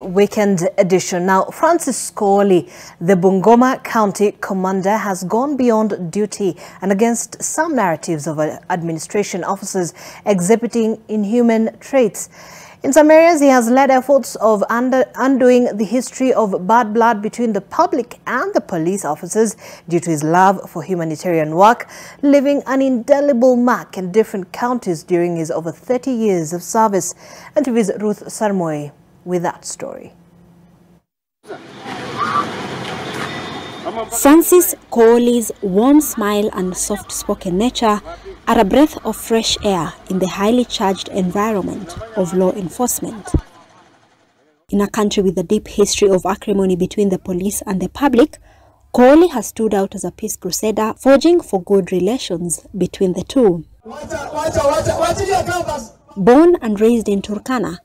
Weekend edition. Now, Francis Kohli, the Bungoma County Commander, has gone beyond duty and against some narratives of administration officers exhibiting inhuman traits. In some areas, he has led efforts of undoing the history of bad blood between the public and the police officers due to his love for humanitarian work, leaving an indelible mark in different counties during his over 30 years of service. And to visit Ruth Sarmoy with that story. Francis Kohli's warm smile and soft-spoken nature are a breath of fresh air in the highly charged environment of law enforcement. In a country with a deep history of acrimony between the police and the public, Kohli has stood out as a peace crusader, forging for good relations between the two. Born and raised in Turkana,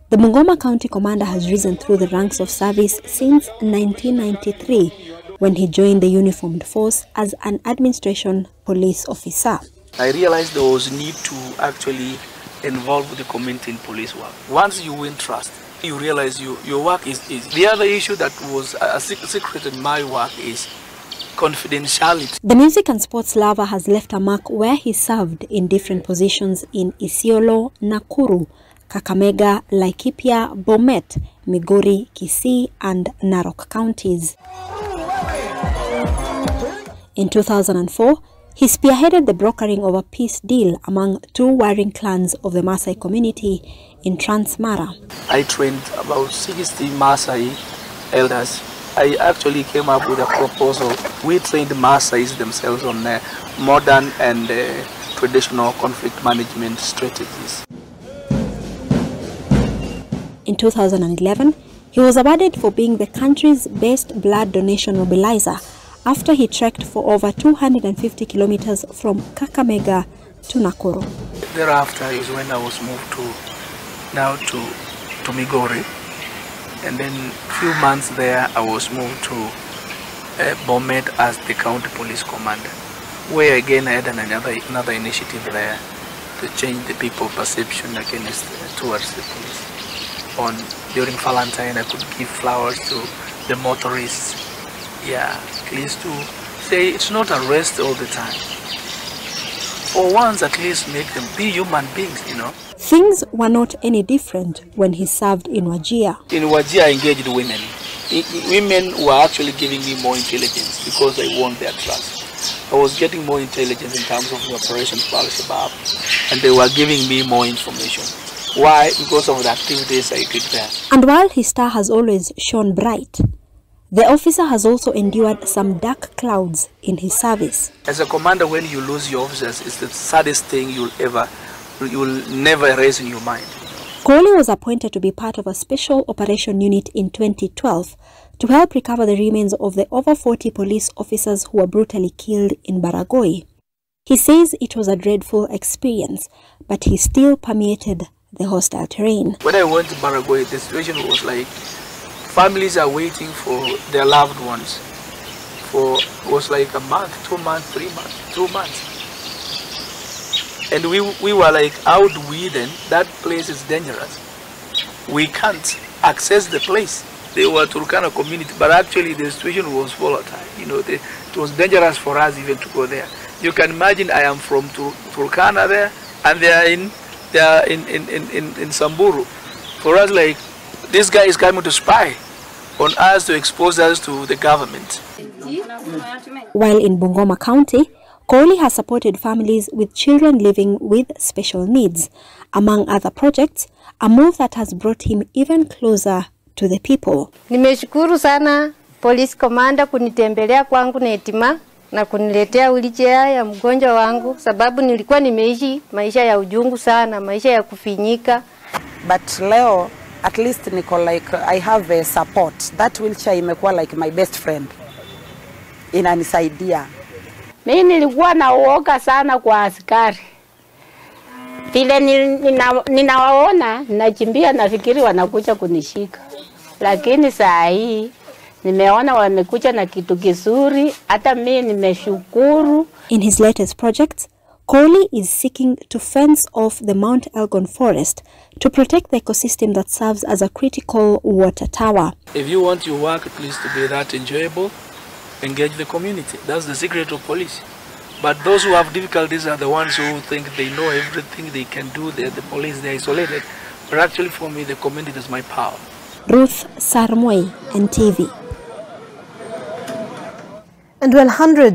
the Bungoma County Commander has risen through the ranks of service since 1993, when he joined the uniformed force as an administration police officer. I realized there was need to actually involve the community in police work. Once you win trust, you realize your work is easy. The other issue that was a secret in my work is confidentiality. The music and sports lover has left a mark where he served in different positions in Isiolo, Nakuru, Kakamega, Laikipia, Bomet, Migori, Kisii, and Narok counties. In 2004, he spearheaded the brokering of a peace deal among two warring clans of the Maasai community in Transmara. I trained about 60 Maasai elders. I actually came up with a proposal. We trained Maasais themselves on modern and traditional conflict management strategies. In 2011, he was awarded for being the country's best blood donation mobilizer after he trekked for over 250 kilometers from Kakamega to Nakuru. Thereafter is when I was moved to Migori, and then a few months there I was moved to Bomet as the county police commander, where again I had another initiative there to change the people's perception towards the police. During Valentine, I could give flowers to the motorists. Yeah, at least to say it's not arrest all the time. For once, at least make them be human beings, you know. Things were not any different when he served in Wajir. In Wajir, I engaged women. Women were actually giving me more intelligence because I won their trust. I was getting more intelligence in terms of the operations for Al-Shabaab, and they were giving me more information. Why? Because of the activities I did there. And while his star has always shone bright, the officer has also endured some dark clouds in his service. As a commander, when you lose your officers, it's the saddest thing you'll never erase in your mind. Kohli was appointed to be part of a special operation unit in 2012 to help recover the remains of the over 40 police officers who were brutally killed in Baragoi. He says it was a dreadful experience, but he still permeated the hostile terrain. When I went to Baragoi, the situation was like families are waiting for their loved ones was like a month, 2 months, 3 months, 2 months. And we were like, how do we then? That place is dangerous. We can't access the place. They were Turkana community, but actually the situation was volatile. You know, it was dangerous for us even to go there. You can imagine I am from Turkana there, and they are in Samburu. For us, like, this guy is coming to spy on us, to expose us to the government. While in Bungoma County, Kohli has supported families with children living with special needs. Among other projects, a move that has brought him even closer to the people. Nimeshukuru sana police commander kunitembelea kwangu na Etima na kuniletea wheelchair ya mgonjwa wangu, sababu nilikuwa nimeishi maisha ya ujungu sana, maisha ya kufinyika. But leo at least niko like I have a support. That wheelchair imekuwa like my best friend. Inanisaidia. Mimi nilikuwa na uoga sana kwa askari. Vile ninawaona nakimbia, nafikiri wanakuja kunishika. Lakini saa hii nimeona wamekuja na kitu kizuri, hata mimi nimeshukuru. In his latest project, Koli is seeking to fence off the Mount Elgon forest to protect the ecosystem that serves as a critical water tower. If you want your work at least to be that enjoyable, engage the community. That's the secret of police. But those who have difficulties are the ones who think they know everything, they can do, the police, they're isolated. But actually for me, the community is my power. Ruth Sarmoi, NTV. And well, hundreds